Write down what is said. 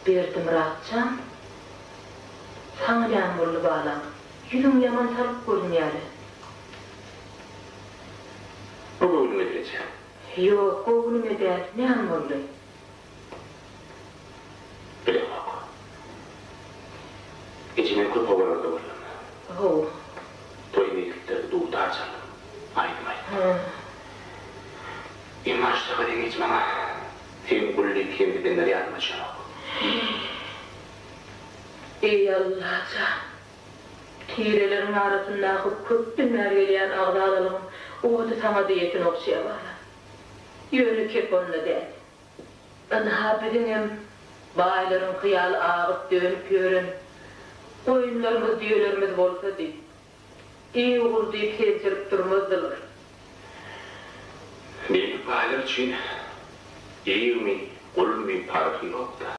Berdim rahatçam. Sana yağmurlu bağlan. Yüzün yaman sarıp görünýär. Bu göğlüm edileceğim. Yok, oğlum eder, ne yağmurlu? Bile bak. İçime kırp havalarda varım. Oh. Toyun ilikleri doğuda harcandım. Aydım. İmajda kadın hiç bana film kulli kim dedenleri yardım yok. Ey Allah'a. Tirelerin arasında akıp köptün mergeleyen ağlaralım. O da sana diyetin okşaya var. Yönü kep onunla değil. Anha bidinim, bayların kıyalı ağıp dönüp yörün. Oyunlarımız, düğülerimiz olsa değil. İyi oğul deyip hezirip durmazdılar. Benim baylar için iyi mi, ol mu farkı yok da.